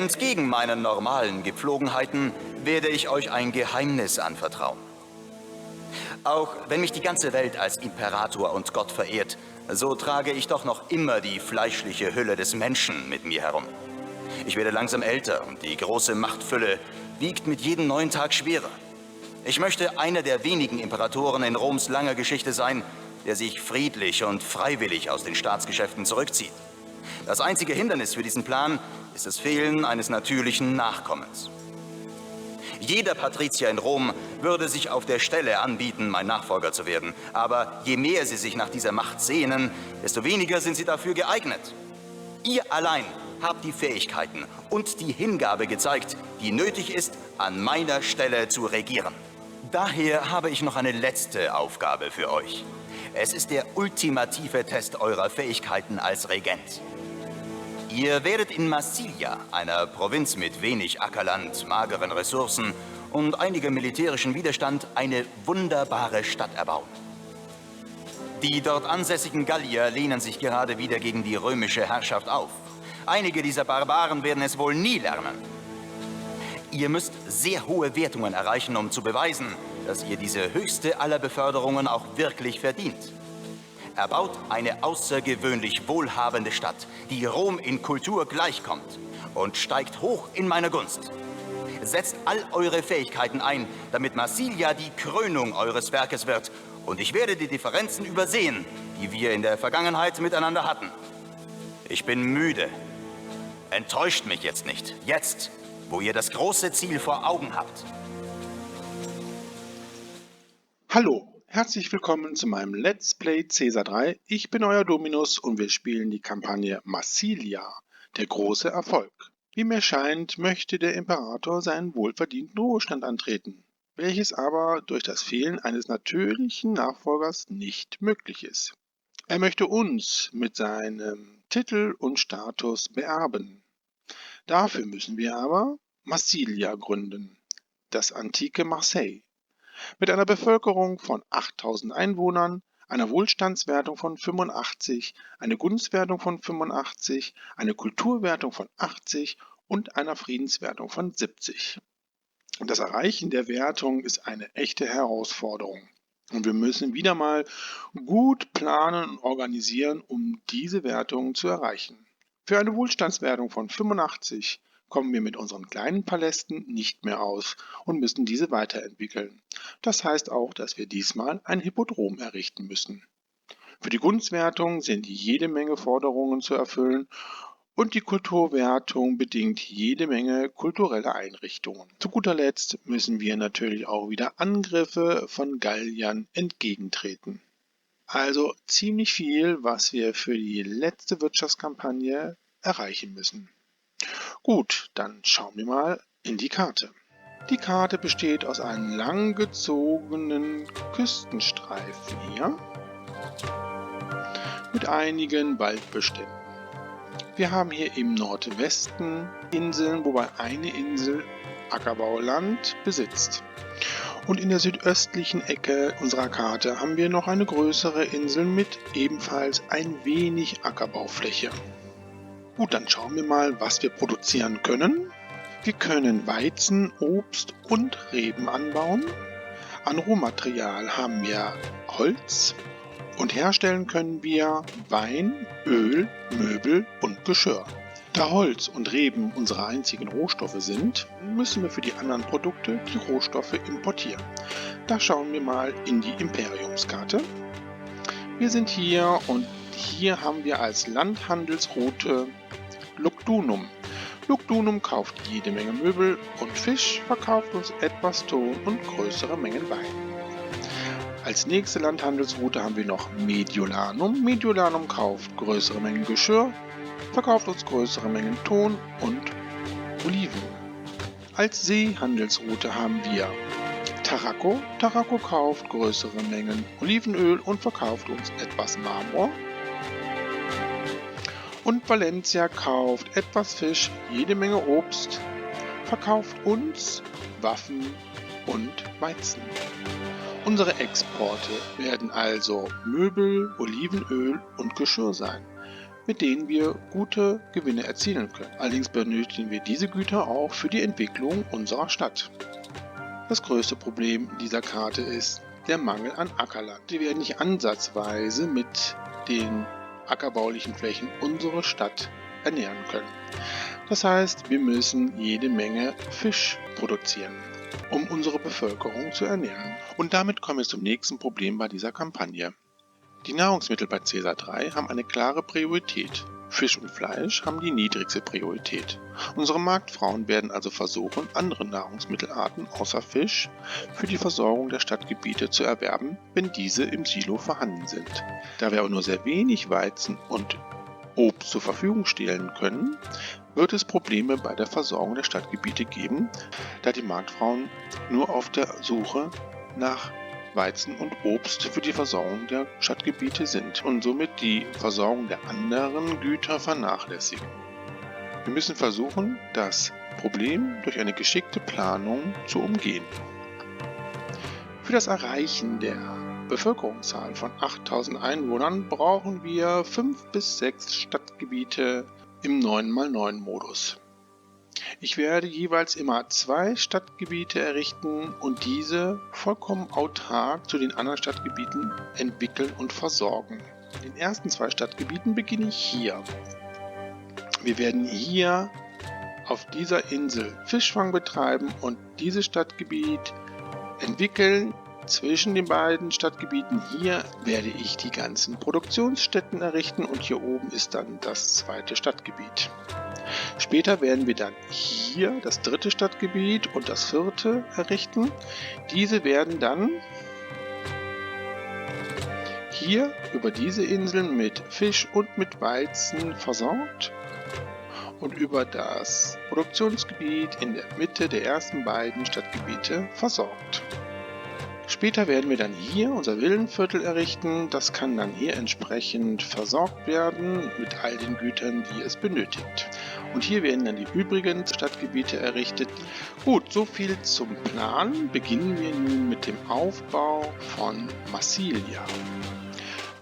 Entgegen meinen normalen Gepflogenheiten werde ich euch ein Geheimnis anvertrauen. Auch wenn mich die ganze Welt als Imperator und Gott verehrt, so trage ich doch noch immer die fleischliche Hülle des Menschen mit mir herum. Ich werde langsam älter und die große Machtfülle wiegt mit jedem neuen Tag schwerer. Ich möchte einer der wenigen Imperatoren in Roms langer Geschichte sein, der sich friedlich und freiwillig aus den Staatsgeschäften zurückzieht. Das einzige Hindernis für diesen Plan ist das Fehlen eines natürlichen Nachkommens. Jeder Patrizier in Rom würde sich auf der Stelle anbieten, mein Nachfolger zu werden. Aber je mehr sie sich nach dieser Macht sehnen, desto weniger sind sie dafür geeignet. Ihr allein habt die Fähigkeiten und die Hingabe gezeigt, die nötig ist, an meiner Stelle zu regieren. Daher habe ich noch eine letzte Aufgabe für euch. Es ist der ultimative Test eurer Fähigkeiten als Regent. Ihr werdet in Massilia, einer Provinz mit wenig Ackerland, mageren Ressourcen und einigem militärischen Widerstand, eine wunderbare Stadt erbauen. Die dort ansässigen Gallier lehnen sich gerade wieder gegen die römische Herrschaft auf. Einige dieser Barbaren werden es wohl nie lernen. Ihr müsst sehr hohe Wertungen erreichen, um zu beweisen, dass ihr diese höchste aller Beförderungen auch wirklich verdient. Erbaut eine außergewöhnlich wohlhabende Stadt, die Rom in Kultur gleichkommt und steigt hoch in meine Gunst. Setzt all eure Fähigkeiten ein, damit Massilia die Krönung eures Werkes wird. Und ich werde die Differenzen übersehen, die wir in der Vergangenheit miteinander hatten. Ich bin müde. Enttäuscht mich jetzt nicht. Jetzt, wo ihr das große Ziel vor Augen habt. Hallo, herzlich willkommen zu meinem Let's Play Caesar 3. Ich bin euer Dominus und wir spielen die Kampagne Massilia, der große Erfolg. Wie mir scheint, möchte der Imperator seinen wohlverdienten Ruhestand antreten, welches aber durch das Fehlen eines natürlichen Nachfolgers nicht möglich ist. Er möchte uns mit seinem Titel und Status beerben. Dafür müssen wir aber Massilia gründen, das antike Marseille. Mit einer Bevölkerung von 8000 Einwohnern, einer Wohlstandswertung von 85, einer Gunstwertung von 85, einer Kulturwertung von 80 und einer Friedenswertung von 70. Und das Erreichen der Wertung ist eine echte Herausforderung. Und wir müssen wieder mal gut planen und organisieren, um diese Wertung zu erreichen. Für eine Wohlstandswertung von 85 kommen wir mit unseren kleinen Palästen nicht mehr aus und müssen diese weiterentwickeln. Das heißt auch, dass wir diesmal ein Hippodrom errichten müssen. Für die Gunstwertung sind jede Menge Forderungen zu erfüllen und die Kulturwertung bedingt jede Menge kulturelle Einrichtungen. Zu guter Letzt müssen wir natürlich auch wieder Angriffe von Galliern entgegentreten. Also ziemlich viel, was wir für die letzte Wirtschaftskampagne erreichen müssen. Gut, dann schauen wir mal in die Karte. Die Karte besteht aus einem langgezogenen Küstenstreifen hier mit einigen Waldbeständen. Wir haben hier im Nordwesten Inseln, wobei eine Insel Ackerbauland besitzt. Und in der südöstlichen Ecke unserer Karte haben wir noch eine größere Insel mit ebenfalls ein wenig Ackerbaufläche. Gut, dann schauen wir mal, was wir produzieren können. Wir können Weizen, Obst und Reben anbauen. An Rohmaterial haben wir Holz und herstellen können wir Wein, Öl, Möbel und Geschirr. Da Holz und Reben unsere einzigen Rohstoffe sind, müssen wir für die anderen Produkte die Rohstoffe importieren. Da schauen wir mal in die Imperiumskarte. Wir sind hier und hier haben wir als Landhandelsroute Lugdunum. Lugdunum kauft jede Menge Möbel und Fisch, verkauft uns etwas Ton und größere Mengen Wein. Als nächste Landhandelsroute haben wir noch Mediolanum. Mediolanum kauft größere Mengen Geschirr, verkauft uns größere Mengen Ton und Oliven. Als Seehandelsroute haben wir Tarraco. Tarraco kauft größere Mengen Olivenöl und verkauft uns etwas Marmor. Und Valencia kauft etwas Fisch, jede Menge Obst, verkauft uns Waffen und Weizen. Unsere Exporte werden also Möbel, Olivenöl und Geschirr sein. mit denen wir gute Gewinne erzielen können. Allerdings benötigen wir diese Güter auch für die Entwicklung unserer Stadt. Das größte Problem dieser Karte ist der Mangel an Ackerland. Wir werden nicht ansatzweise mit den ackerbaulichen Flächen unsere Stadt ernähren können. Das heißt, wir müssen jede Menge Fisch produzieren, um unsere Bevölkerung zu ernähren. Und damit kommen wir zum nächsten Problem bei dieser Kampagne. Die Nahrungsmittel bei Caesar 3 haben eine klare Priorität. Fisch und Fleisch haben die niedrigste Priorität. Unsere Marktfrauen werden also versuchen, andere Nahrungsmittelarten außer Fisch für die Versorgung der Stadtgebiete zu erwerben, wenn diese im Silo vorhanden sind. Da wir aber nur sehr wenig Weizen und Obst zur Verfügung stellen können, wird es Probleme bei der Versorgung der Stadtgebiete geben, da die Marktfrauen nur auf der Suche nach Weizen und Obst für die Versorgung der Stadtgebiete sind und somit die Versorgung der anderen Güter vernachlässigen. Wir müssen versuchen, das Problem durch eine geschickte Planung zu umgehen. Für das Erreichen der Bevölkerungszahl von 8000 Einwohnern brauchen wir 5 bis 6 Stadtgebiete im 9×9-Modus. Ich werde jeweils immer 2 Stadtgebiete errichten und diese vollkommen autark zu den anderen Stadtgebieten entwickeln und versorgen. In den ersten 2 Stadtgebieten beginne ich hier. Wir werden hier auf dieser Insel Fischfang betreiben und dieses Stadtgebiet entwickeln. Zwischen den beiden Stadtgebieten hier werde ich die ganzen Produktionsstätten errichten und hier oben ist dann das zweite Stadtgebiet. Später werden wir dann hier das dritte Stadtgebiet und das vierte errichten. Diese werden dann hier über diese Inseln mit Fisch und mit Weizen versorgt und über das Produktionsgebiet in der Mitte der ersten beiden Stadtgebiete versorgt. Später werden wir dann hier unser Villenviertel errichten. Das kann dann hier entsprechend versorgt werden mit all den Gütern, die es benötigt. Und hier werden dann die übrigen Stadtgebiete errichtet. Gut, so viel zum Plan. Beginnen wir nun mit dem Aufbau von Massilia.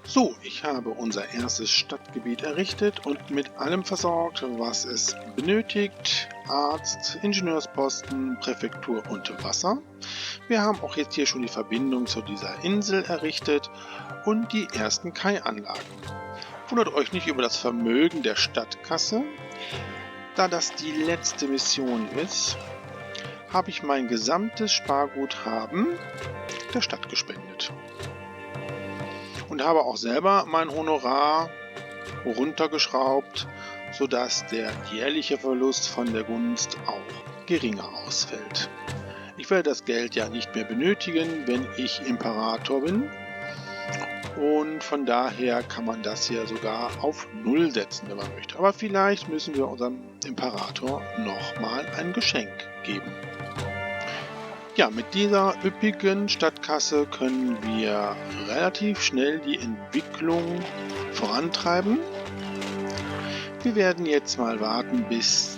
So, ich habe unser erstes Stadtgebiet errichtet und mit allem versorgt, was es benötigt. Arzt, Ingenieursposten, Präfektur und Wasser. Wir haben auch jetzt hier schon die Verbindung zu dieser Insel errichtet und die ersten Kai-Anlagen. Wundert euch nicht über das Vermögen der Stadtkasse. Da das die letzte Mission ist, habe ich mein gesamtes Sparguthaben der Stadt gespendet. Und habe auch selber mein Honorar runtergeschraubt, sodass der jährliche Verlust von der Gunst auch geringer ausfällt. Ich werde das Geld ja nicht mehr benötigen, wenn ich Imperator bin. Und von daher kann man das hier sogar auf 0 setzen, wenn man möchte. Aber vielleicht müssen wir unserem Imperator nochmal ein Geschenk geben. Ja, mit dieser üppigen Stadtkasse können wir relativ schnell die Entwicklung vorantreiben. Wir werden jetzt mal warten, bis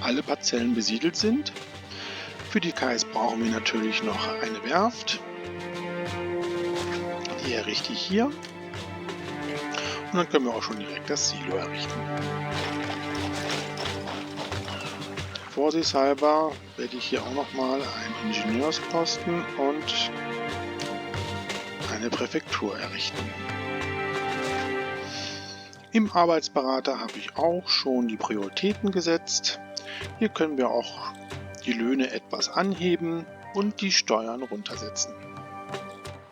alle Parzellen besiedelt sind. Für die Kais brauchen wir natürlich noch eine Werft. Die errichte ich hier. Und dann können wir auch schon direkt das Silo errichten. Vorsichtshalber werde ich hier auch nochmal einen Ingenieursposten und eine Präfektur errichten. Im Arbeitsberater habe ich auch schon die Prioritäten gesetzt. Hier können wir auch die Löhne etwas anheben und die Steuern runtersetzen.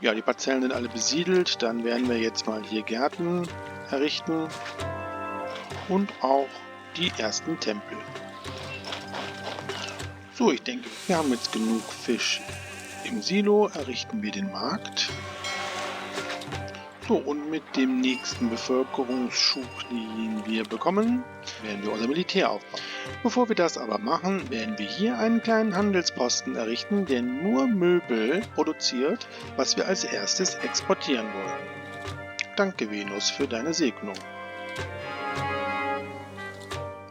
Ja, die Parzellen sind alle besiedelt. Dann werden wir jetzt mal hier Gärten errichten und auch die ersten Tempel. So, ich denke, wir haben jetzt genug Fisch im Silo, errichten wir den Markt. So, und mit dem nächsten Bevölkerungsschub, den wir bekommen, werden wir unser Militär aufbauen. Bevor wir das aber machen, werden wir hier einen kleinen Handelsposten errichten, der nur Möbel produziert, was wir als erstes exportieren wollen. Danke, Venus, für deine Segnung.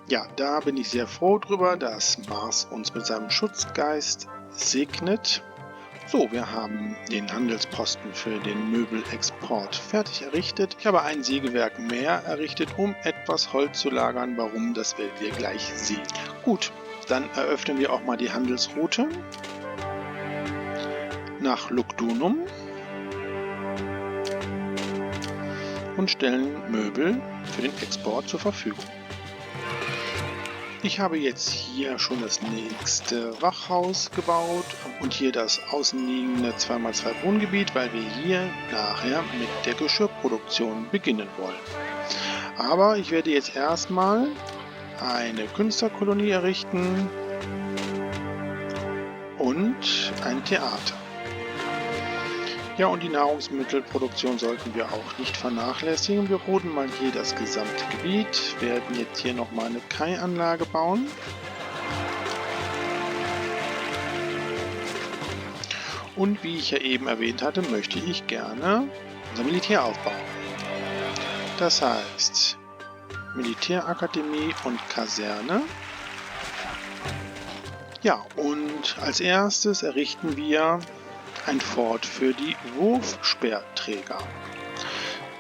Ja, da bin ich sehr froh drüber, dass Mars uns mit seinem Schutzgeist segnet So, wir haben den Handelsposten für den Möbelexport fertig errichtet. Ich habe ein Sägewerk mehr errichtet, um etwas Holz zu lagern. Warum, das werdet ihr gleich sehen. Gut, dann eröffnen wir auch mal die Handelsroute nach Lugdunum und stellen Möbel für den Export zur Verfügung. Ich habe jetzt hier schon das nächste Wachhaus gebaut und hier das außenliegende 2x2 Wohngebiet, weil wir hier nachher mit der Geschirrproduktion beginnen wollen. Aber ich werde jetzt erstmal eine Künstlerkolonie errichten und ein Theater. Ja, und die Nahrungsmittelproduktion sollten wir auch nicht vernachlässigen. Wir roden mal hier das gesamte Gebiet, werden jetzt hier nochmal eine Kaianlage bauen. Und wie ich ja eben erwähnt hatte, möchte ich gerne unser Militär aufbauen. Das heißt, Militärakademie und Kaserne. Ja, und als erstes errichten wir ein Fort für die Wurfspeerträger.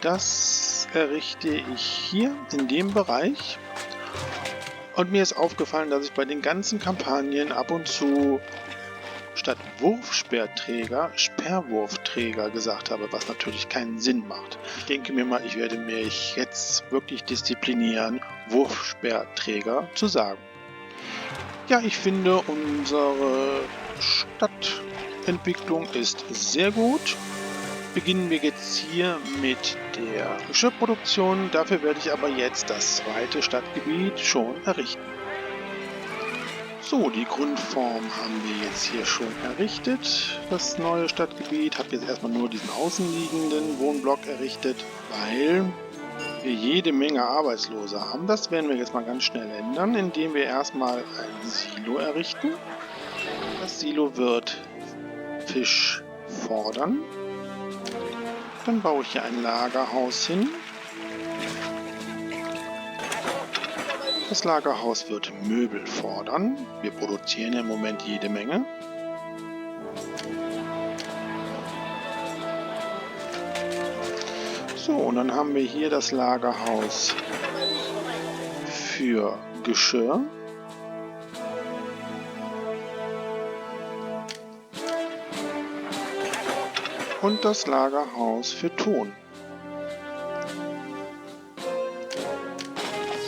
Das errichte ich hier in dem Bereich. Und mir ist aufgefallen, dass ich bei den ganzen Kampagnen ab und zu statt Wurfspeerträger Sperrwurfträger gesagt habe, was natürlich keinen Sinn macht. Ich denke mir mal, ich werde mich jetzt wirklich disziplinieren, Wurfspeerträger zu sagen. Ja, ich finde, unsere Stadtentwicklung ist sehr gut. Beginnen wir jetzt hier mit der Geschirrproduktion. Dafür werde ich aber jetzt das zweite Stadtgebiet schon errichten. So, die Grundform haben wir jetzt hier schon errichtet. Das neue Stadtgebiet hat jetzt erstmal nur diesen außenliegenden Wohnblock errichtet, weil wir jede Menge Arbeitslose haben. Das werden wir jetzt mal ganz schnell ändern, indem wir erstmal ein Silo errichten. Das Silo wird Fisch fordern. Dann baue ich hier ein Lagerhaus hin. Das Lagerhaus wird Möbel fordern. Wir produzieren im Moment jede Menge. So, und dann haben wir hier das Lagerhaus für Geschirr. Und das Lagerhaus für Ton.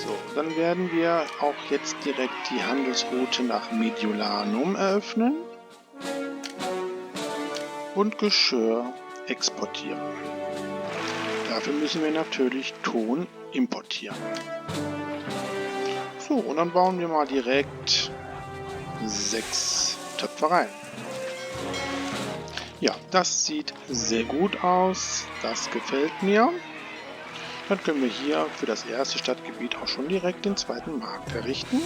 So, dann werden wir auch jetzt direkt die Handelsroute nach Mediolanum eröffnen und Geschirr exportieren. Dafür müssen wir natürlich Ton importieren. So, und dann bauen wir mal direkt 6 Töpfereien. Ja, das sieht sehr gut aus. Das gefällt mir. Dann können wir hier für das erste Stadtgebiet auch schon direkt den zweiten Markt errichten.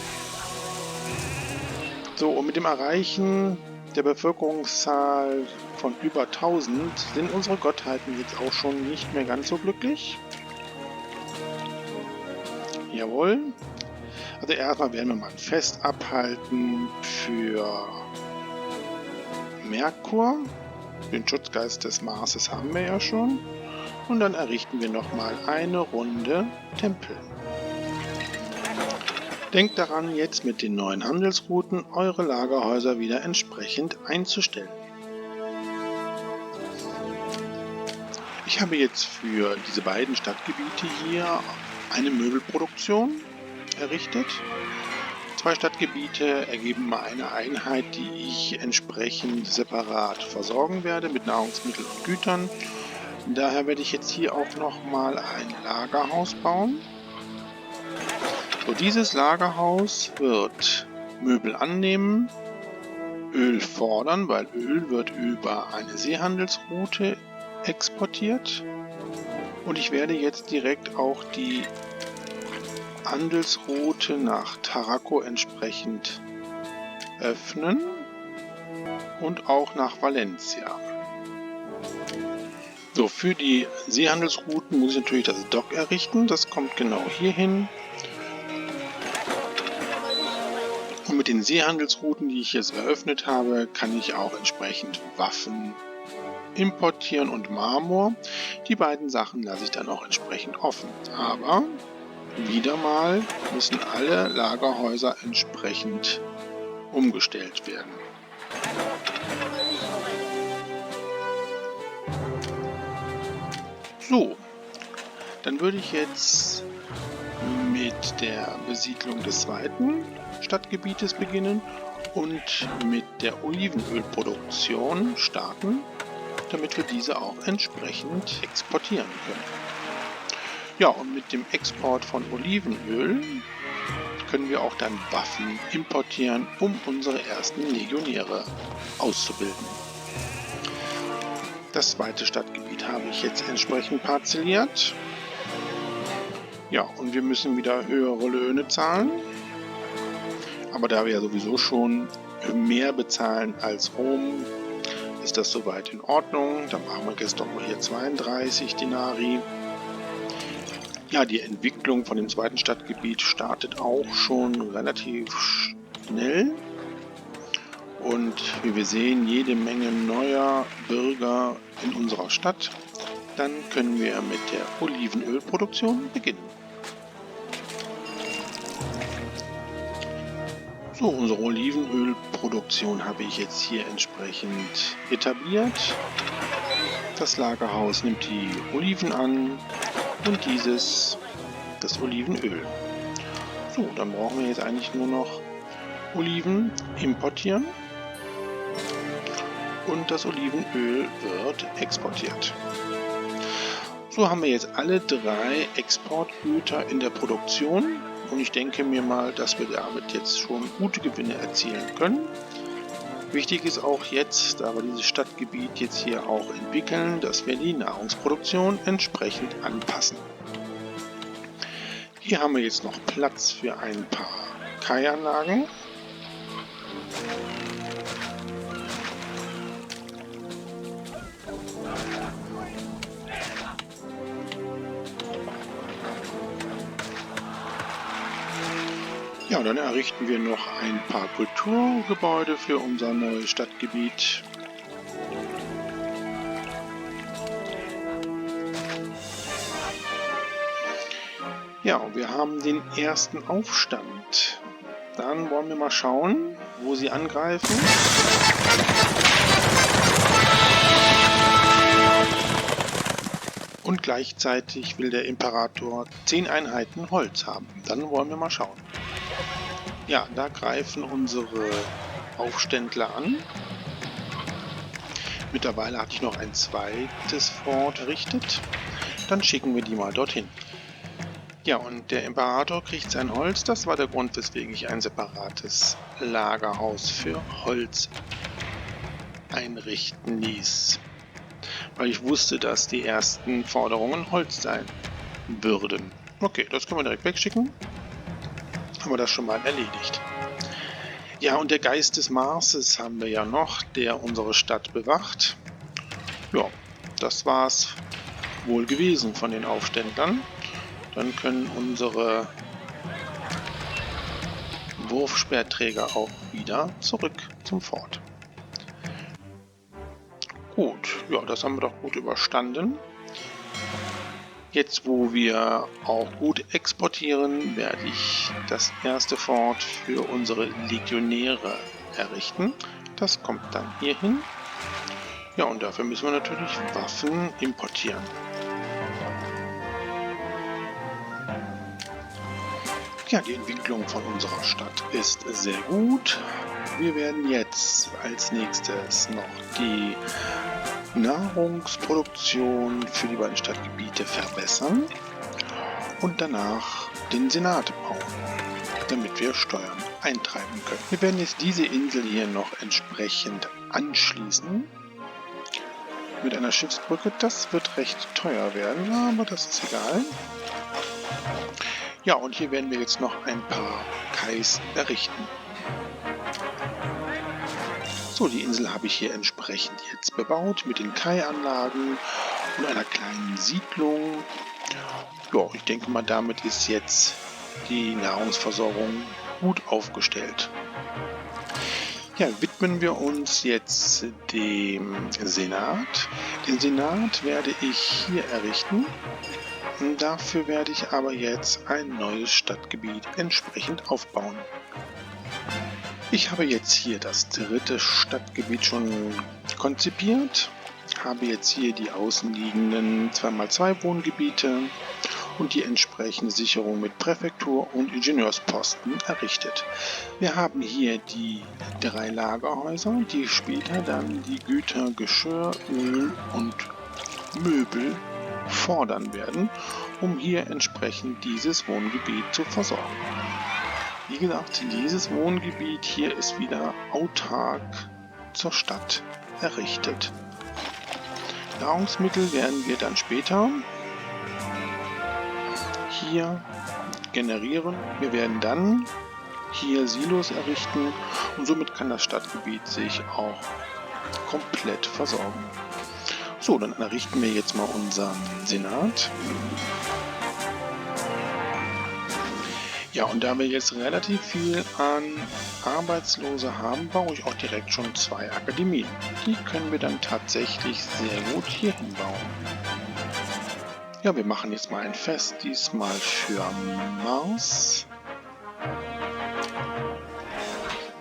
So, und mit dem Erreichen der Bevölkerungszahl von über 1000 sind unsere Gottheiten jetzt auch schon nicht mehr ganz so glücklich. Jawohl. Also erstmal werden wir mal ein Fest abhalten für Merkur. Den Schutzgeist des Marses haben wir ja schon. Und dann errichten wir nochmal eine Runde Tempel. Denkt daran, jetzt mit den neuen Handelsrouten eure Lagerhäuser wieder entsprechend einzustellen. Ich habe jetzt für diese beiden Stadtgebiete hier eine Möbelproduktion errichtet. 2 Stadtgebiete ergeben mal eine Einheit, die ich entsprechend separat versorgen werde mit Nahrungsmitteln und Gütern. Daher werde ich jetzt hier auch nochmal ein Lagerhaus bauen. So, dieses Lagerhaus wird Möbel annehmen, Öl fordern, weil Öl wird über eine Seehandelsroute exportiert. Und ich werde jetzt direkt auch die Handelsroute nach Tarraco entsprechend öffnen und auch nach Valencia. So, für die Seehandelsrouten muss ich natürlich das Dock errichten. Das kommt genau hier hin. Und mit Mit den Seehandelsrouten, die ich jetzt eröffnet habe, kann ich auch entsprechend Waffen importieren und Marmor. Die beiden Sachen lasse ich dann auch entsprechend offen. Aber wieder mal müssen alle Lagerhäuser entsprechend umgestellt werden. So, dann würde ich jetzt mit der Besiedlung des zweiten Stadtgebietes beginnen und mit der Olivenölproduktion starten, damit wir diese auch entsprechend exportieren können. Ja, und mit dem Export von Olivenöl können wir auch dann Waffen importieren, um unsere ersten Legionäre auszubilden. Das zweite Stadtgebiet habe ich jetzt entsprechend parzelliert. Ja, und wir müssen wieder höhere Löhne zahlen. Aber da wir ja sowieso schon mehr bezahlen als Rom, ist das soweit in Ordnung. Dann machen wir jetzt doch mal hier 32 Dinari. Ja, die Entwicklung von dem zweiten Stadtgebiet startet auch schon relativ schnell. Und wie wir sehen, jede Menge neuer Bürger in unserer Stadt. Dann können wir mit der Olivenölproduktion beginnen. So, unsere Olivenölproduktion habe ich jetzt hier entsprechend etabliert. Das Lagerhaus nimmt die Oliven an und dieses das Olivenöl. So, dann brauchen wir jetzt eigentlich nur noch Oliven importieren und das Olivenöl wird exportiert. So haben wir jetzt alle drei Exportgüter in der Produktion und ich denke mir mal, dass wir damit jetzt schon gute Gewinne erzielen können. Wichtig ist auch jetzt, da wir dieses Stadtgebiet jetzt hier auch entwickeln, dass wir die Nahrungsproduktion entsprechend anpassen. Hier haben wir jetzt noch Platz für ein paar Kai-Anlagen. Ja, und dann errichten wir noch ein paar Kulturgebäude für unser neues Stadtgebiet. Ja, und wir haben den ersten Aufstand. Dann wollen wir mal schauen, wo sie angreifen. Und gleichzeitig will der Imperator 10 Einheiten Holz haben. Dann wollen wir mal schauen. Ja, da greifen unsere Aufständler an. Mittlerweile hatte ich noch ein zweites Fort errichtet. Dann schicken wir die mal dorthin. Ja, und der Imperator kriegt sein Holz. Das war der Grund, weswegen ich ein separates Lagerhaus für Holz einrichten ließ. Weil ich wusste, dass die ersten Forderungen Holz sein würden. Okay, das können wir direkt wegschicken. Haben wir das schon mal erledigt. Ja, und der Geist des Marses haben wir ja noch, der unsere Stadt bewacht. Ja, das war's wohl gewesen von den Aufständlern. Dann können unsere Wurfspeerträger auch wieder zurück zum Fort. Gut, ja, das haben wir doch gut überstanden. Jetzt, wo wir auch gut exportieren, werde ich das erste Fort für unsere Legionäre errichten. Das kommt dann hier hin. Ja, und dafür müssen wir natürlich Waffen importieren. Ja, die Entwicklung von unserer Stadt ist sehr gut. Wir werden jetzt als nächstes noch die Nahrungsproduktion für die beiden Stadtgebiete verbessern und danach den Senat bauen, damit wir Steuern eintreiben können. Wir werden jetzt diese Insel hier noch entsprechend anschließen mit einer Schiffsbrücke. Das wird recht teuer werden, aber das ist egal. Ja, und hier werden wir jetzt noch ein paar Kais errichten. So, die Insel habe ich hier entsprechend jetzt bebaut mit den Kai-Anlagen und einer kleinen Siedlung. Ja, ich denke mal, damit ist jetzt die Nahrungsversorgung gut aufgestellt. Ja, widmen wir uns jetzt dem Senat. Den Senat werde ich hier errichten. Dafür werde ich aber jetzt ein neues Stadtgebiet entsprechend aufbauen. Ich habe jetzt hier das dritte Stadtgebiet schon konzipiert, habe jetzt hier die außenliegenden 2x2 Wohngebiete und die entsprechende Sicherung mit Präfektur und Ingenieursposten errichtet. Wir haben hier die 3 Lagerhäuser, die später dann die Güter, Geschirr, Öl und Möbel fordern werden, um hier entsprechend dieses Wohngebiet zu versorgen. Wie gesagt, dieses Wohngebiet hier ist wieder autark zur Stadt errichtet. Nahrungsmittel werden wir dann später hier generieren. Wir werden dann hier Silos errichten und somit kann das Stadtgebiet sich auch komplett versorgen. So, dann errichten wir jetzt mal unseren Senat. Ja, und da wir jetzt relativ viel an Arbeitslose haben, baue ich auch direkt schon 2 Akademien. Die können wir dann tatsächlich sehr gut hier hinbauen. Ja, wir machen jetzt mal ein Fest, diesmal für Mars.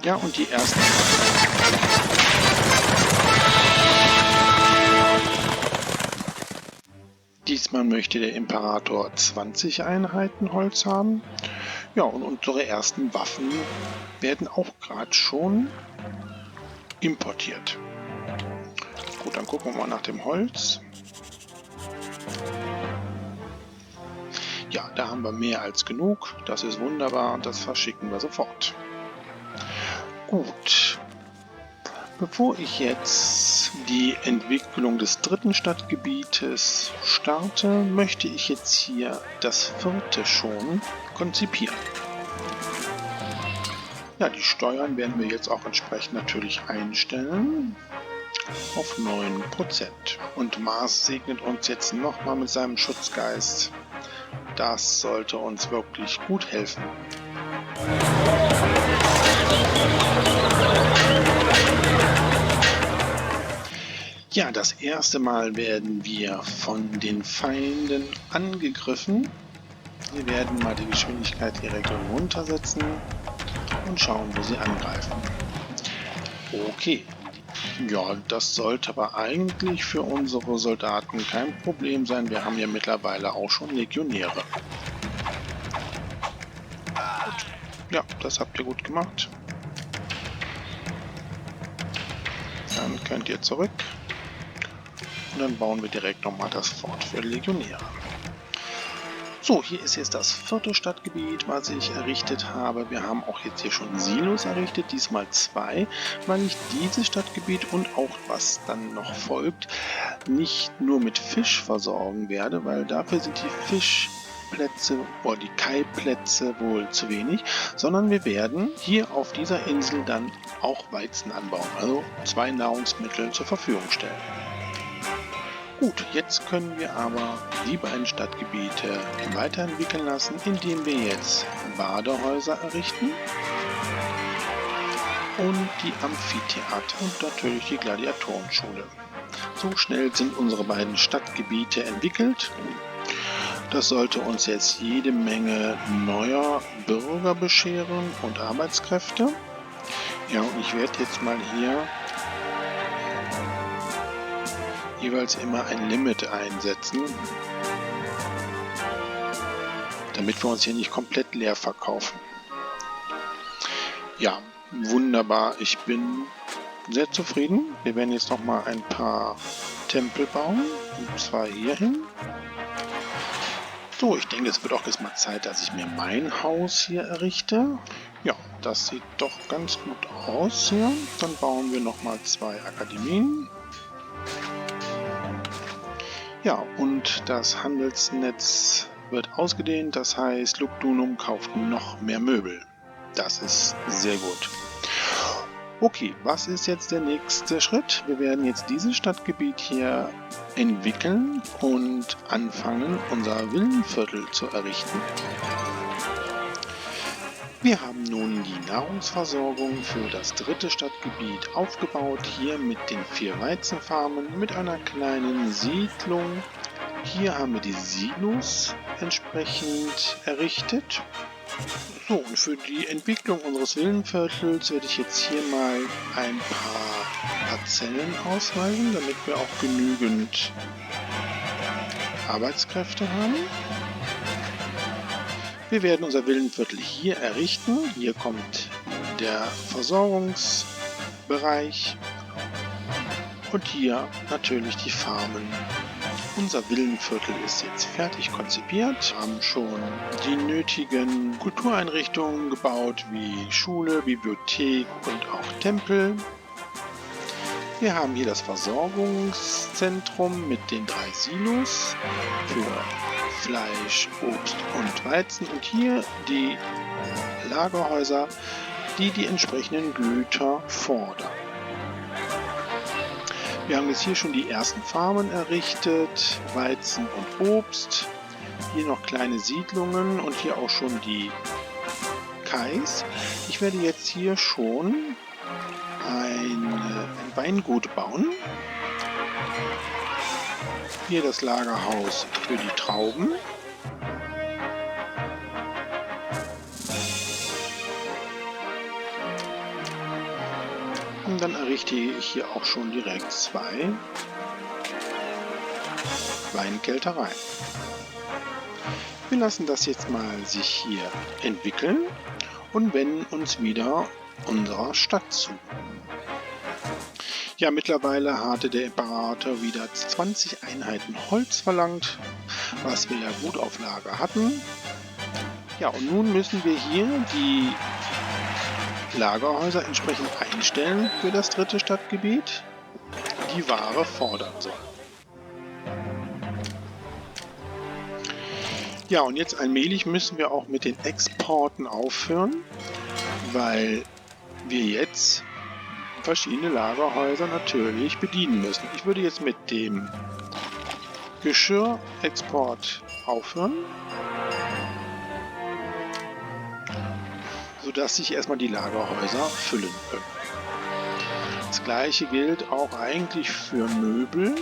Ja, und die ersten... Diesmal möchte der Imperator 20 Einheiten Holz haben. Ja, und unsere ersten Waffen werden auch gerade schon importiert. Gut, dann gucken wir mal nach dem Holz. Ja, da haben wir mehr als genug. Das ist wunderbar. Das verschicken wir sofort. Gut. Bevor ich jetzt die Entwicklung des dritten Stadtgebietes starte, möchte ich jetzt hier das vierte schon konzipieren. Ja, die Steuern werden wir jetzt auch entsprechend natürlich einstellen auf 9%. Und Mars segnet uns jetzt nochmal mit seinem Schutzgeist. Das sollte uns wirklich gut helfen. Ja, das erste Mal werden wir von den Feinden angegriffen. Wir werden mal die Geschwindigkeit direkt runtersetzen und schauen, wo sie angreifen. Okay. Ja, das sollte aber eigentlich für unsere Soldaten kein Problem sein. Wir haben ja mittlerweile auch schon Legionäre. Gut. Ja, das habt ihr gut gemacht. Dann könnt ihr zurück. Und dann bauen wir direkt nochmal das Fort für Legionäre. So, hier ist jetzt das vierte Stadtgebiet, was ich errichtet habe. Wir haben auch jetzt hier schon Silos errichtet, diesmal 2, weil ich dieses Stadtgebiet und auch was dann noch folgt, nicht nur mit Fisch versorgen werde, weil dafür sind die Fischplätze oder die Kaiplätze wohl zu wenig, sondern wir werden hier auf dieser Insel dann auch Weizen anbauen, also 2 Nahrungsmittel zur Verfügung stellen. Gut, jetzt können wir aber die beiden Stadtgebiete weiterentwickeln lassen, indem wir jetzt Badehäuser errichten und die Amphitheater und natürlich die Gladiatorenschule. So schnell sind unsere beiden Stadtgebiete entwickelt. Das sollte uns jetzt jede Menge neuer Bürger bescheren und Arbeitskräfte. Ja, und ich werde jetzt mal hier jeweils immer ein Limit einsetzen, damit wir uns hier nicht komplett leer verkaufen. Ja, wunderbar. Ich bin sehr zufrieden. Wir werden jetzt noch mal ein paar Tempel bauen, und zwar hierhin. So, ich denke, es wird auch jetzt mal Zeit, dass ich mir mein Haus hier errichte. Ja, das sieht doch ganz gut aus hier. Dann bauen wir noch mal 2 Akademien. Ja, und das Handelsnetz wird ausgedehnt, das heißt, Lugdunum kauft noch mehr Möbel. Das ist sehr gut. Okay, was ist jetzt der nächste Schritt? Wir werden jetzt dieses Stadtgebiet hier entwickeln und anfangen, unser Villenviertel zu errichten. Wir haben nun die Nahrungsversorgung für das dritte Stadtgebiet aufgebaut, hier mit den 4 Weizenfarmen, mit einer kleinen Siedlung. Hier haben wir die Silos entsprechend errichtet. So, und für die Entwicklung unseres Villenviertels werde ich jetzt hier mal ein paar Parzellen ausweisen, damit wir auch genügend Arbeitskräfte haben. Wir werden unser Villenviertel hier errichten. Hier kommt der Versorgungsbereich und hier natürlich die Farmen. Unser Villenviertel ist jetzt fertig konzipiert. Wir haben schon die nötigen Kultureinrichtungen gebaut, wie Schule, Bibliothek und auch Tempel. Wir haben hier das Versorgungszentrum mit den 3 Silos für Fleisch, Obst und Weizen und hier die Lagerhäuser, die die entsprechenden Güter fordern. Wir haben jetzt hier schon die ersten Farmen errichtet, Weizen und Obst, hier noch kleine Siedlungen und hier auch schon die Kais. Ich werde jetzt hier schon ein Weingut bauen. Hier das Lagerhaus für die Trauben. Und dann errichte ich hier auch schon direkt 2 Weinkeltereien. Wir lassen das jetzt mal sich hier entwickeln und wenden uns wieder unserer Stadt zu. Ja, mittlerweile hatte der Imperator wieder 20 Einheiten Holz verlangt, was wir ja gut auf Lager hatten. Ja, und nun müssen wir hier die Lagerhäuser entsprechend einstellen für das dritte Stadtgebiet, die Ware fordern soll. Ja, und jetzt allmählich müssen wir auch mit den Exporten aufhören, weil wir jetzt verschiedene Lagerhäuser natürlich bedienen müssen. Ich würde jetzt mit dem Geschirrexport aufhören, sodass sich erstmal die Lagerhäuser füllen können. Das gleiche gilt auch eigentlich für Möbel.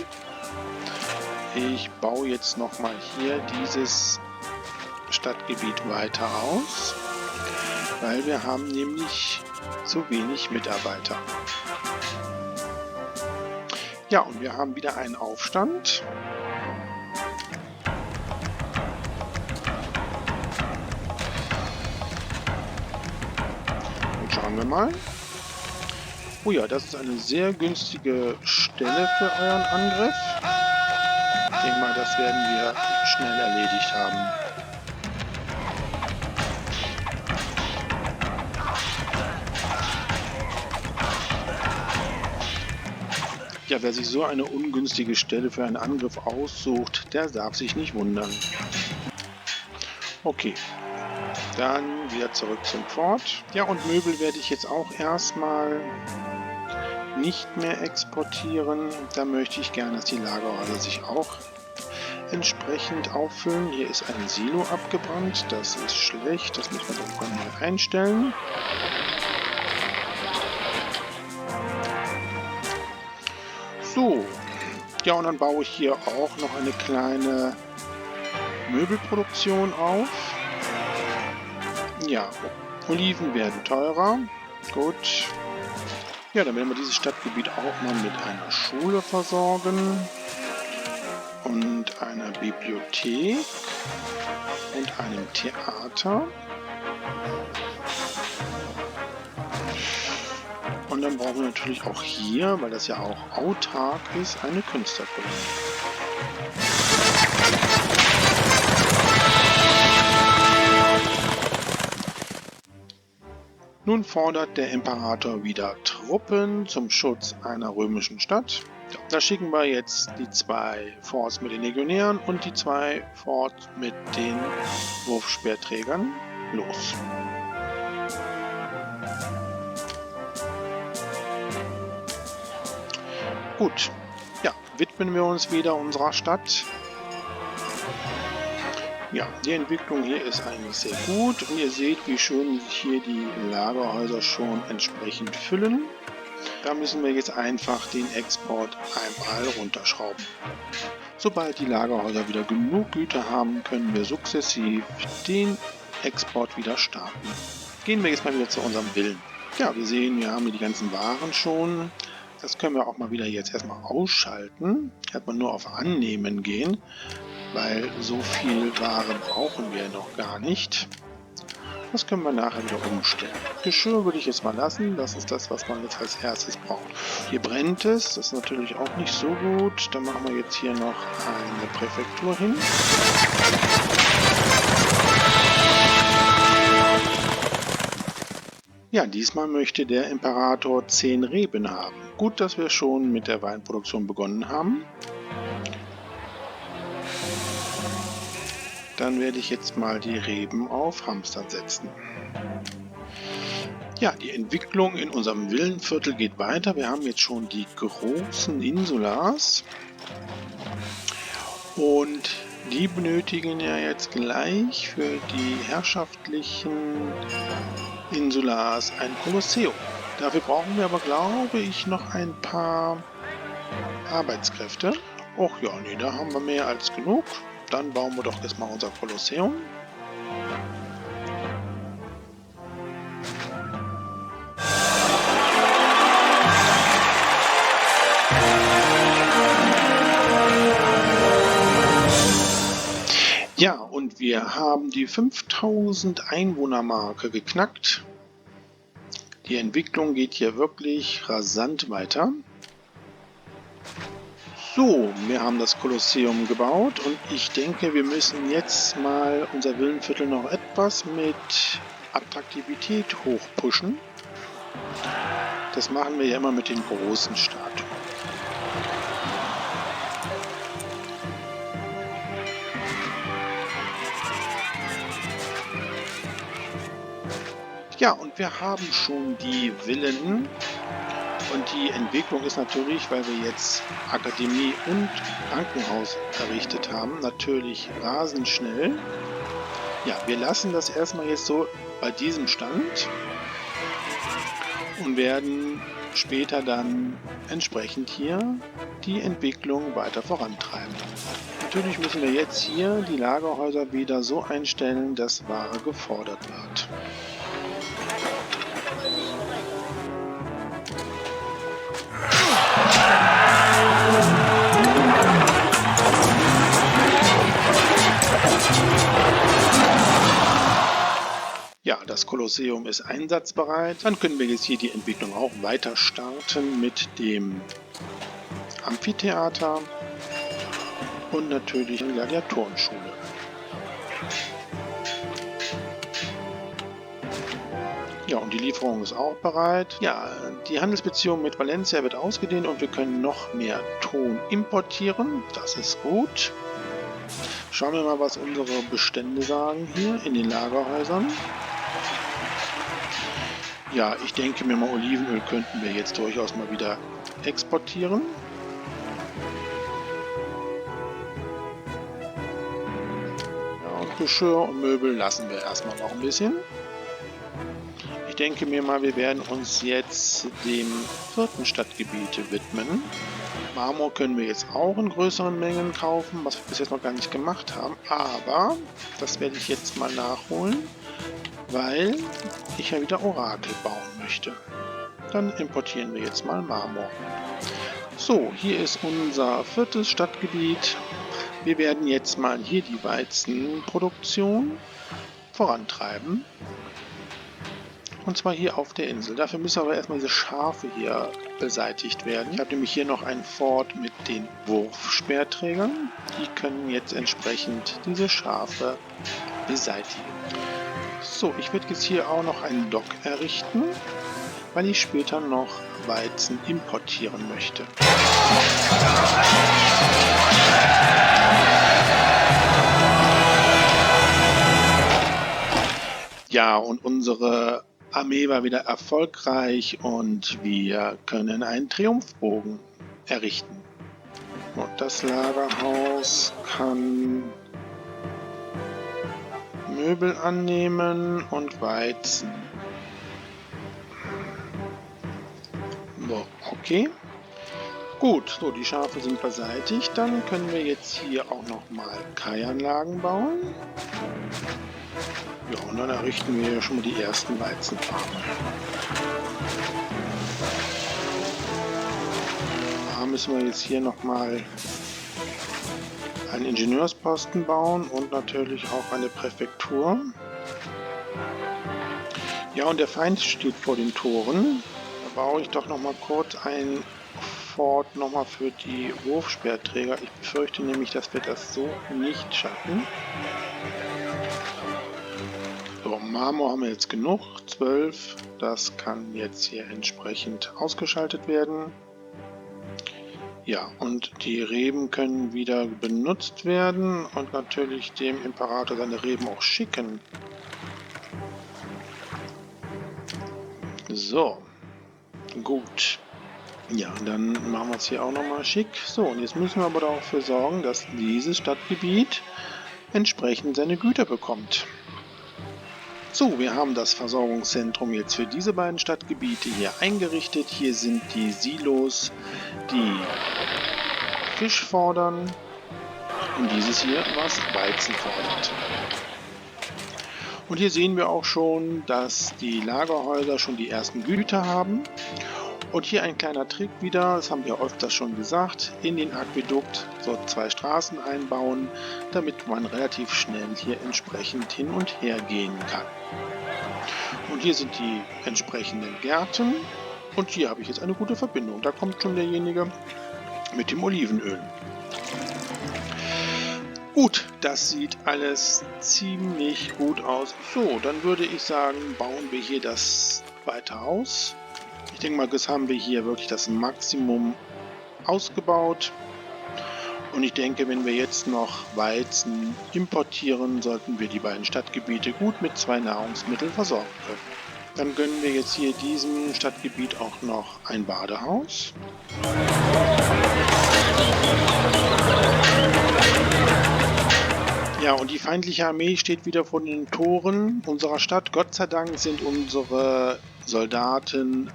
Ich baue jetzt nochmal hier dieses Stadtgebiet weiter aus, weil wir haben nämlich zu wenig Mitarbeiter. Ja, und wir haben wieder einen Aufstand. Und schauen wir mal. Oh ja, das ist eine sehr günstige Stelle für euren Angriff. Ich denke mal, das werden wir schnell erledigt haben. Ja, wer sich so eine ungünstige Stelle für einen Angriff aussucht, der darf sich nicht wundern. Okay, dann wieder zurück zum Fort. Ja, und Möbel werde ich jetzt auch erstmal nicht mehr exportieren. Da möchte ich gerne, dass die Lagerhäuser sich auch entsprechend auffüllen. Hier ist ein Silo abgebrannt, das ist schlecht, das müssen wir dann mal einstellen. So, ja, und dann baue ich hier auch noch eine kleine Möbelproduktion auf. Ja, Oliven werden teurer. Gut. Ja, dann werden wir dieses Stadtgebiet auch mal mit einer Schule versorgen und einer Bibliothek und einem Theater. Und dann brauchen wir natürlich auch hier, weil das ja auch autark ist, eine Künstlerkolonie. Nun fordert der Imperator wieder Truppen zum Schutz einer römischen Stadt. Da schicken wir jetzt die 2 Forts mit den Legionären und die 2 Forts mit den Wurfspeerträgern los. Gut, ja, widmen wir uns wieder unserer Stadt. Ja, die Entwicklung hier ist eigentlich sehr gut und ihr seht, wie schön sich hier die Lagerhäuser schon entsprechend füllen. Da müssen wir jetzt einfach den Export einmal runterschrauben. Sobald die Lagerhäuser wieder genug Güter haben, können wir sukzessiv den Export wieder starten. Gehen wir jetzt mal wieder zu unserem Villen. Ja, wir sehen, wir haben hier die ganzen Waren schon. Das können wir auch mal wieder jetzt erstmal ausschalten. Erstmal nur auf Annehmen gehen, weil so viel Ware brauchen wir noch gar nicht. Das können wir nachher wieder umstellen. Geschirr würde ich jetzt mal lassen. Das ist das, was man jetzt als erstes braucht. Hier brennt es. Das ist natürlich auch nicht so gut. Dann machen wir jetzt hier noch eine Präfektur hin. Ja, diesmal möchte der Imperator 10 Reben haben. Gut, dass wir schon mit der Weinproduktion begonnen haben. Dann werde ich jetzt mal die Reben auf Hamster setzen. Ja, die Entwicklung in unserem Villenviertel geht weiter. Wir haben jetzt schon die großen Insulas. Und die benötigen ja jetzt gleich für die herrschaftlichen Insulas ein Kolosseum. Dafür brauchen wir aber, glaube ich, noch ein paar Arbeitskräfte. Och ja, nee, da haben wir mehr als genug. Dann bauen wir doch jetzt mal unser Kolosseum. Ja, und wir haben die 5000 Einwohner-Marke geknackt. Die Entwicklung geht hier wirklich rasant weiter. So, wir haben das Kolosseum gebaut und ich denke, wir müssen jetzt mal unser Villenviertel noch etwas mit Attraktivität hochpushen. Das machen wir ja immer mit den großen Statuen. Ja, und wir haben schon die Villen. Und die Entwicklung ist natürlich, weil wir jetzt Akademie und Krankenhaus errichtet haben, natürlich rasend schnell. Ja, wir lassen das erstmal jetzt so bei diesem Stand und werden später dann entsprechend hier die Entwicklung weiter vorantreiben. Natürlich müssen wir jetzt hier die Lagerhäuser wieder so einstellen, dass Ware gefordert wird. Ja, das Kolosseum ist einsatzbereit. Dann können wir jetzt hier die Entwicklung auch weiter starten mit dem Amphitheater und natürlich der Gladiatorenschule. Ja, und die Lieferung ist auch bereit. Ja, die Handelsbeziehung mit Valencia wird ausgedehnt und wir können noch mehr Ton importieren. Das ist gut. Schauen wir mal, was unsere Bestände sagen hier in den Lagerhäusern. Ja, ich denke mir mal, Olivenöl könnten wir jetzt durchaus mal wieder exportieren. Ja, und Geschirr und Möbel lassen wir erstmal noch ein bisschen. Ich denke mir mal, wir werden uns jetzt dem 4. Stadtgebiet widmen. Marmor können wir jetzt auch in größeren Mengen kaufen, was wir bis jetzt noch gar nicht gemacht haben. Aber das werde ich jetzt mal nachholen, weil ich ja wieder Orakel bauen möchte. Dann importieren wir jetzt mal Marmor. So, hier ist unser 4. Stadtgebiet. Wir werden jetzt mal hier die Weizenproduktion vorantreiben. Und zwar hier auf der Insel. Dafür müssen aber erstmal diese Schafe hier beseitigt werden. Ich habe nämlich hier noch ein Fort mit den Wurfspeerträgern. Die können jetzt entsprechend diese Schafe beseitigen. So, ich werde jetzt hier auch noch einen Dock errichten, weil ich später noch Weizen importieren möchte. Ja, und unsere Armee war wieder erfolgreich und wir können einen Triumphbogen errichten. Und das Lagerhaus kann Möbel annehmen und Weizen. So, okay. Gut, so die Schafe sind beseitigt. Dann können wir jetzt hier auch nochmal Keianlagen bauen. Ja, und dann errichten wir schon mal die ersten Weizenfarmen. Da müssen wir jetzt hier nochmal einen Ingenieursposten bauen und natürlich auch eine Präfektur. Ja, und der Feind steht vor den Toren. Da baue ich doch nochmal kurz ein Fort nochmal für die Wurfspeerträger. Ich befürchte nämlich, dass wir das so nicht schaffen. So, Marmor haben wir jetzt genug, 12. Das kann jetzt hier entsprechend ausgeschaltet werden. Ja, und die Reben können wieder benutzt werden und natürlich dem Imperator seine Reben auch schicken. So, gut. Ja, dann machen wir es hier auch nochmal schick. So, und jetzt müssen wir aber dafür sorgen, dass dieses Stadtgebiet entsprechend seine Güter bekommt. So, wir haben das Versorgungszentrum jetzt für diese beiden Stadtgebiete hier eingerichtet. Hier sind die Silos, die Fisch fordern und dieses hier, was Weizen fordert. Und hier sehen wir auch schon, dass die Lagerhäuser schon die ersten Güter haben. Und hier ein kleiner Trick wieder, das haben wir öfters schon gesagt, in den Aquädukt so 2 Straßen einbauen, damit man relativ schnell hier entsprechend hin und her gehen kann. Und hier sind die entsprechenden Gärten und hier habe ich jetzt eine gute Verbindung. Da kommt schon derjenige mit dem Olivenöl. Gut, das sieht alles ziemlich gut aus. So, dann würde ich sagen, bauen wir hier das weiter aus. Ich denke mal, das haben wir hier wirklich das Maximum ausgebaut. Und ich denke, wenn wir jetzt noch Weizen importieren, sollten wir die beiden Stadtgebiete gut mit 2 Nahrungsmitteln versorgen können. Dann gönnen wir jetzt hier diesem Stadtgebiet auch noch ein Badehaus. Ja, und die feindliche Armee steht wieder vor den Toren unserer Stadt. Gott sei Dank sind unsere Soldaten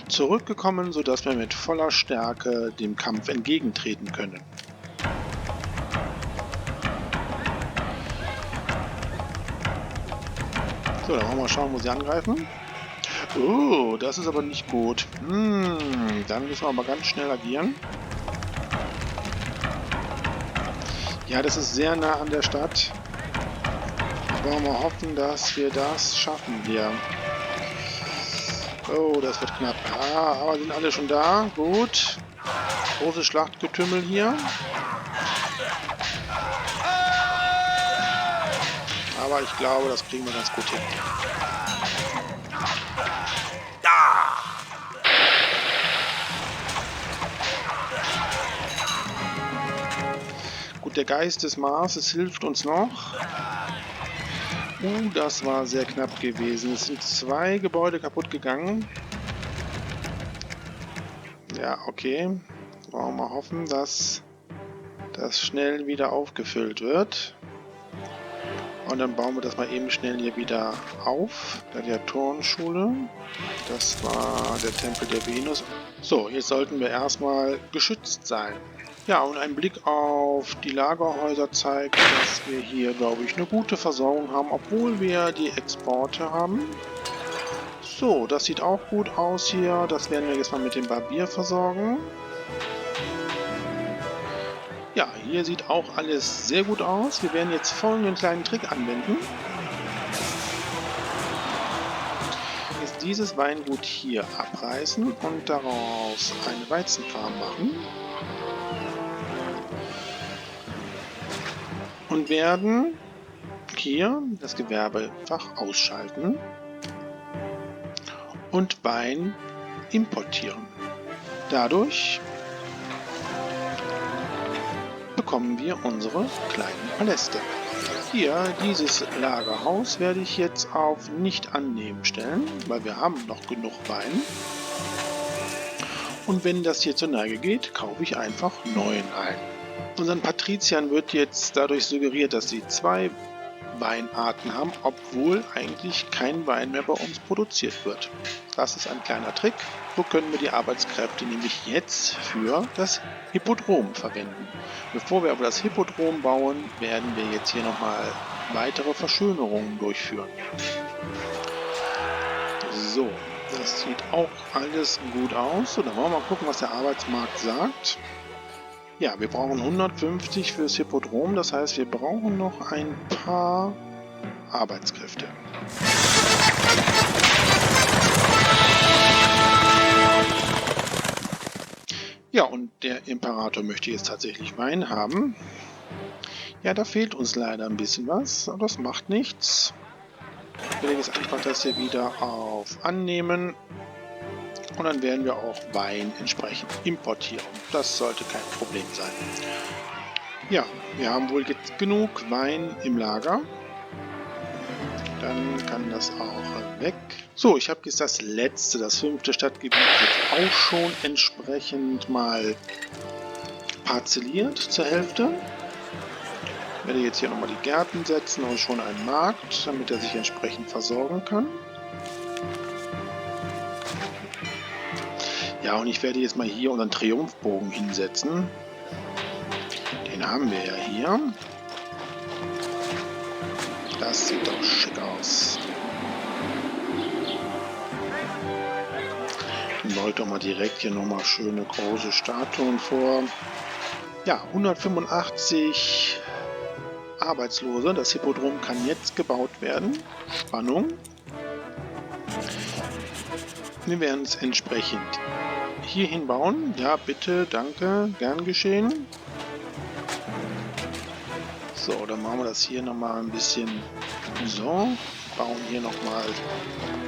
zurückgekommen, sodass wir mit voller Stärke dem Kampf entgegentreten können. So, dann wollen wir mal schauen, wo sie angreifen. Oh, das ist aber nicht gut. Dann müssen wir aber ganz schnell agieren. Ja, das ist sehr nah an der Stadt. Wollen wir mal hoffen, dass wir das schaffen hier. Oh, das wird knapp. Ah, aber sind alle schon da. Gut. Großes Schlachtgetümmel hier. Aber ich glaube, das kriegen wir ganz gut hin. Gut, der Geist des Marses hilft uns noch. Das war sehr knapp gewesen. Es sind 2 Gebäude kaputt gegangen. Ja, okay. Wollen wir mal hoffen, dass das schnell wieder aufgefüllt wird. Und dann bauen wir das mal eben schnell hier wieder auf. Gladiatorenschule. Das war der Tempel der Venus. So, jetzt sollten wir erstmal geschützt sein. Ja, und ein Blick auf die Lagerhäuser zeigt, dass wir hier, glaube ich, eine gute Versorgung haben, obwohl wir die Exporte haben. So, das sieht auch gut aus hier. Das werden wir jetzt mal mit dem Barbier versorgen. Ja, hier sieht auch alles sehr gut aus. Wir werden jetzt folgenden kleinen Trick anwenden. Jetzt dieses Weingut hier abreißen und daraus eine Weizenfarm machen. Und werden hier das Gewerbefach ausschalten und Wein importieren. Dadurch bekommen wir unsere kleinen Paläste. Hier, dieses Lagerhaus werde ich jetzt auf nicht annehmen stellen, weil wir haben noch genug Wein. Und wenn das hier zur Neige geht, kaufe ich einfach neuen ein. Unseren Patriziern wird jetzt dadurch suggeriert, dass sie 2 Weinarten haben, obwohl eigentlich kein Wein mehr bei uns produziert wird. Das ist ein kleiner Trick. So können wir die Arbeitskräfte nämlich jetzt für das Hippodrom verwenden. Bevor wir aber das Hippodrom bauen, werden wir jetzt hier nochmal weitere Verschönerungen durchführen. So, das sieht auch alles gut aus. So, dann wollen wir mal gucken, was der Arbeitsmarkt sagt. Ja, wir brauchen 150 fürs Hippodrom, das heißt, wir brauchen noch ein paar Arbeitskräfte. Ja, und der Imperator möchte jetzt tatsächlich Wein haben. Ja, da fehlt uns leider ein bisschen was, aber das macht nichts. Ich werde jetzt einfach das hier wieder auf Annehmen. Und dann werden wir auch Wein entsprechend importieren. Das sollte kein Problem sein. Ja, wir haben wohl jetzt genug Wein im Lager. Dann kann das auch weg. So, ich habe jetzt das letzte, das 5. Stadtgebiet jetzt auch schon entsprechend mal parzelliert zur Hälfte. Ich werde jetzt hier nochmal die Gärten setzen und schon einen Markt, damit er sich entsprechend versorgen kann. Ja, und ich werde jetzt mal hier unseren Triumphbogen hinsetzen. Den haben wir ja hier. Das sieht doch schick aus. Ich wollte doch mal direkt hier nochmal schöne große Statuen vor. Ja, 185 Arbeitslose. Das Hippodrom kann jetzt gebaut werden. Spannung. Wir werden es entsprechend hierhin bauen. Ja, bitte, danke, gern geschehen. So, dann machen wir das hier nochmal ein bisschen so. Bauen hier nochmal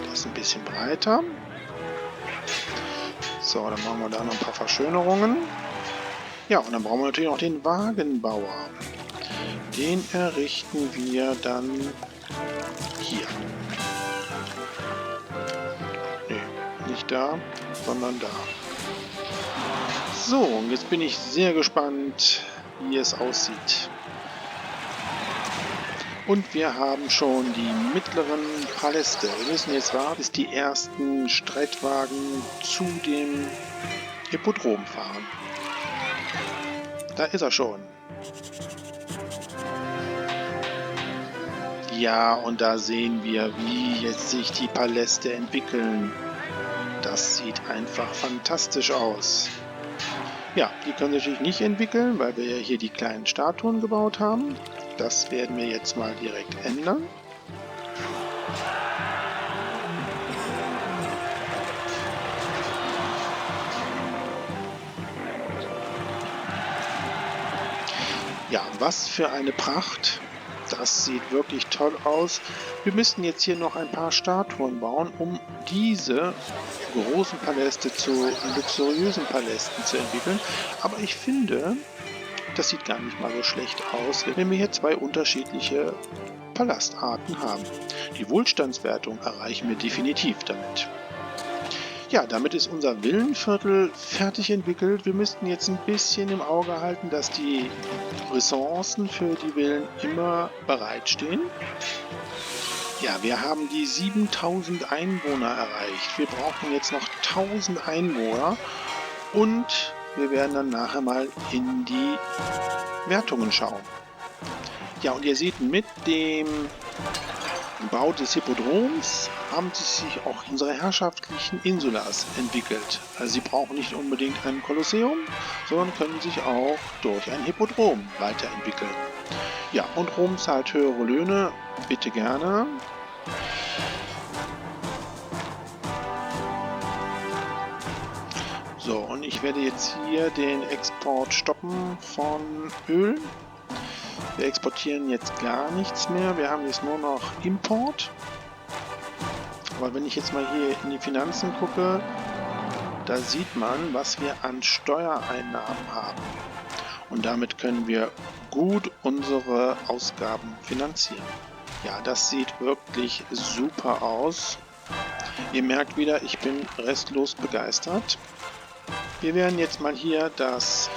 das ein bisschen breiter. So, dann machen wir da noch ein paar Verschönerungen. Ja, und dann brauchen wir natürlich noch den Wagenbauer. Den errichten wir dann hier. Nee, nicht da, sondern da. So, und jetzt bin ich sehr gespannt, wie es aussieht. Und wir haben schon die mittleren Paläste. Wir müssen jetzt warten, bis die ersten Streitwagen zu dem Hippodrom fahren. Da ist er schon. Ja, und da sehen wir, wie jetzt sich die Paläste entwickeln. Das sieht einfach fantastisch aus. Ja, die können sich natürlich nicht entwickeln, weil wir ja hier die kleinen Statuen gebaut haben. Das werden wir jetzt mal direkt ändern. Ja, was für eine Pracht. Das sieht wirklich toll aus. Wir müssen jetzt hier noch ein paar Statuen bauen, um diese großen Paläste zu luxuriösen Palästen zu entwickeln. Aber ich finde, das sieht gar nicht mal so schlecht aus, wenn wir hier zwei unterschiedliche Palastarten haben. Die Wohlstandswertung erreichen wir definitiv damit. Ja, damit ist unser Villenviertel fertig entwickelt. Wir müssten jetzt ein bisschen im Auge halten, dass die Ressourcen für die Villen immer bereitstehen. Ja, wir haben die 7000 Einwohner erreicht. Wir brauchen jetzt noch 1000 Einwohner und wir werden dann nachher mal in die Wertungen schauen. Ja, und ihr seht, mit dem Bau des Hippodroms haben sich auch unsere herrschaftlichen Insulas entwickelt. Also sie brauchen nicht unbedingt ein Kolosseum, sondern können sich auch durch ein Hippodrom weiterentwickeln. Ja, und Rom zahlt höhere Löhne, bitte gerne. So, und ich werde jetzt hier den Export stoppen von Öl. Wir exportieren jetzt gar nichts mehr. Wir haben jetzt nur noch Import. Aber wenn ich jetzt mal hier in die Finanzen gucke, da sieht man, was wir an Steuereinnahmen haben. Und damit können wir gut unsere Ausgaben finanzieren. Ja, das sieht wirklich super aus. Ihr merkt wieder, ich bin restlos begeistert. Wir werden jetzt mal hier das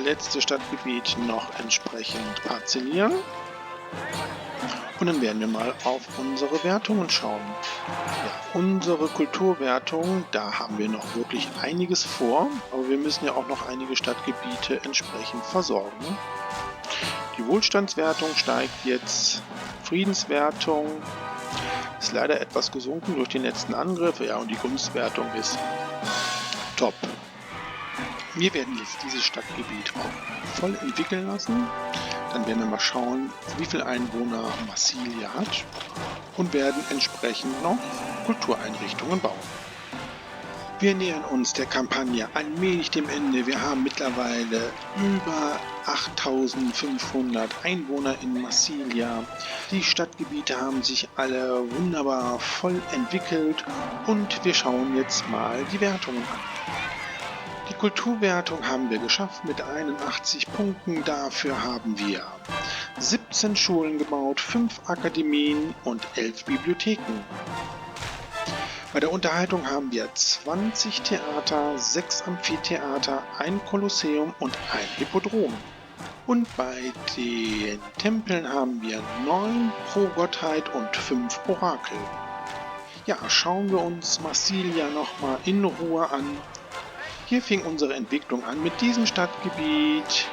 letzte Stadtgebiet noch entsprechend parzellieren. Und dann werden wir mal auf unsere Wertungen schauen. Ja, unsere Kulturwertung, da haben wir noch wirklich einiges vor, aber wir müssen ja auch noch einige Stadtgebiete entsprechend versorgen. Die Wohlstandswertung steigt jetzt, Friedenswertung ist leider etwas gesunken durch den letzten Angriff, ja, und die Gunstwertung ist top. Wir werden jetzt dieses Stadtgebiet auch voll entwickeln lassen. Dann werden wir mal schauen, wie viele Einwohner Massilia hat und werden entsprechend noch Kultureinrichtungen bauen. Wir nähern uns der Kampagne allmählich dem Ende. Wir haben mittlerweile über 8500 Einwohner in Massilia. Die Stadtgebiete haben sich alle wunderbar voll entwickelt und wir schauen jetzt mal die Wertungen an. Die Kulturwertung haben wir geschafft mit 81 Punkten. Dafür haben wir 17 Schulen gebaut, 5 Akademien und 11 Bibliotheken. Bei der Unterhaltung haben wir 20 Theater, 6 Amphitheater, ein Kolosseum und ein Hippodrom. Und bei den Tempeln haben wir 9 pro Gottheit und 5 Orakel. Ja, schauen wir uns Massilia nochmal in Ruhe an. Hier fing unsere Entwicklung an mit diesem Stadtgebiet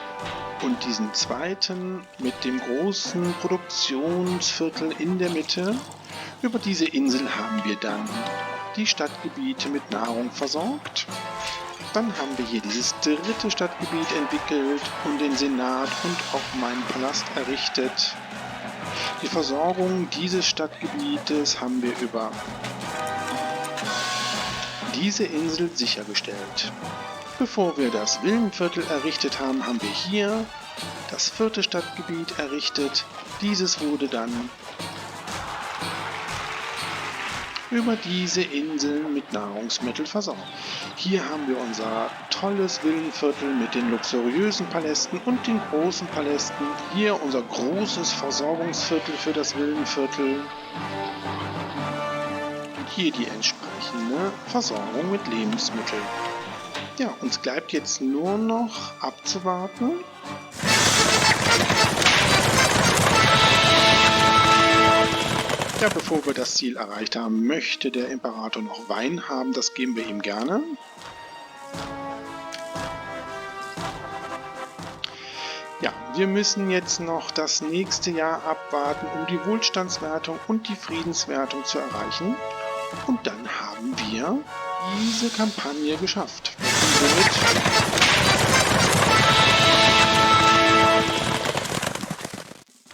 und diesem zweiten mit dem großen Produktionsviertel in der Mitte. Über diese Insel haben wir dann die Stadtgebiete mit Nahrung versorgt. Dann haben wir hier dieses dritte Stadtgebiet entwickelt und den Senat und auch meinen Palast errichtet. Die Versorgung dieses Stadtgebietes haben wir über diese Insel sichergestellt. Bevor wir das Villenviertel errichtet haben, haben wir hier das vierte Stadtgebiet errichtet. Dieses wurde dann über diese Inseln mit Nahrungsmitteln versorgt. Hier haben wir unser tolles Villenviertel mit den luxuriösen Palästen und den großen Palästen. Hier unser großes Versorgungsviertel für das Villenviertel. Und hier die entsprechende Versorgung mit Lebensmitteln. Ja, uns bleibt jetzt nur noch abzuwarten. Ja, bevor wir das Ziel erreicht haben, möchte der Imperator noch Wein haben. Das geben wir ihm gerne. Ja, wir müssen jetzt noch das nächste Jahr abwarten, um die Wohlstandswertung und die Friedenswertung zu erreichen. Und dann haben wir diese Kampagne geschafft.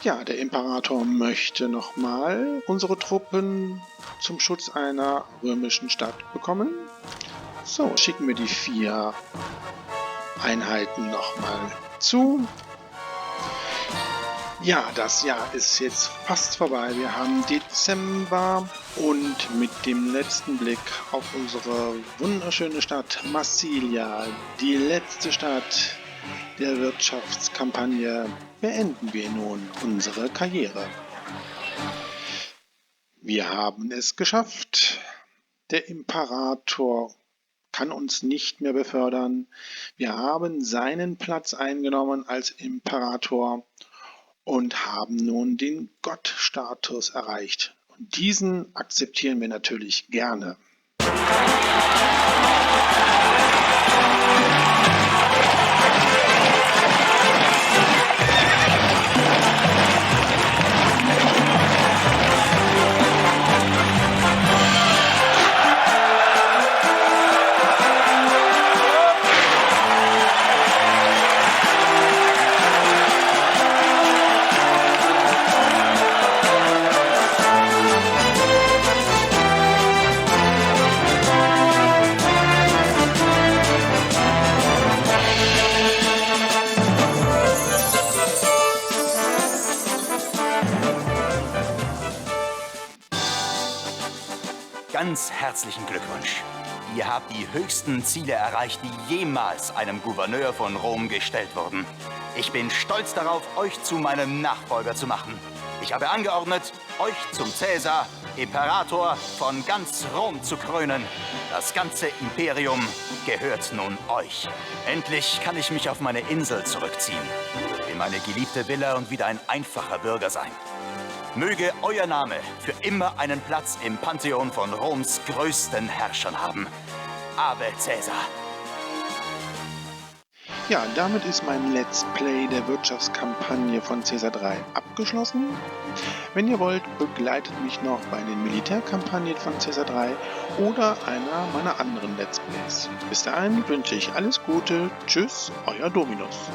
Ja, der Imperator möchte nochmal unsere Truppen zum Schutz einer römischen Stadt bekommen. So, schicken wir die 4 Einheiten nochmal zu. Ja, das Jahr ist jetzt fast vorbei. Wir haben Dezember und mit dem letzten Blick auf unsere wunderschöne Stadt Massilia, die letzte Stadt der Wirtschaftskampagne, beenden wir nun unsere Karriere. Wir haben es geschafft. Der Imperator kann uns nicht mehr befördern. Wir haben seinen Platz eingenommen als Imperator und haben nun den Gottstatus erreicht. Und diesen akzeptieren wir natürlich gerne. Ganz herzlichen Glückwunsch. Ihr habt die höchsten Ziele erreicht, die jemals einem Gouverneur von Rom gestellt wurden. Ich bin stolz darauf, euch zu meinem Nachfolger zu machen. Ich habe angeordnet, euch zum Cäsar, Imperator von ganz Rom zu krönen. Das ganze Imperium gehört nun euch. Endlich kann ich mich auf meine Insel zurückziehen, in meine geliebte Villa und wieder ein einfacher Bürger sein. Möge euer Name für immer einen Platz im Pantheon von Roms größten Herrschern haben. Ave Caesar! Ja, damit ist mein Let's Play der Wirtschaftskampagne von Caesar 3 abgeschlossen. Wenn ihr wollt, begleitet mich noch bei den Militärkampagnen von Caesar 3 oder einer meiner anderen Let's Plays. Bis dahin wünsche ich alles Gute. Tschüss, euer Dominus.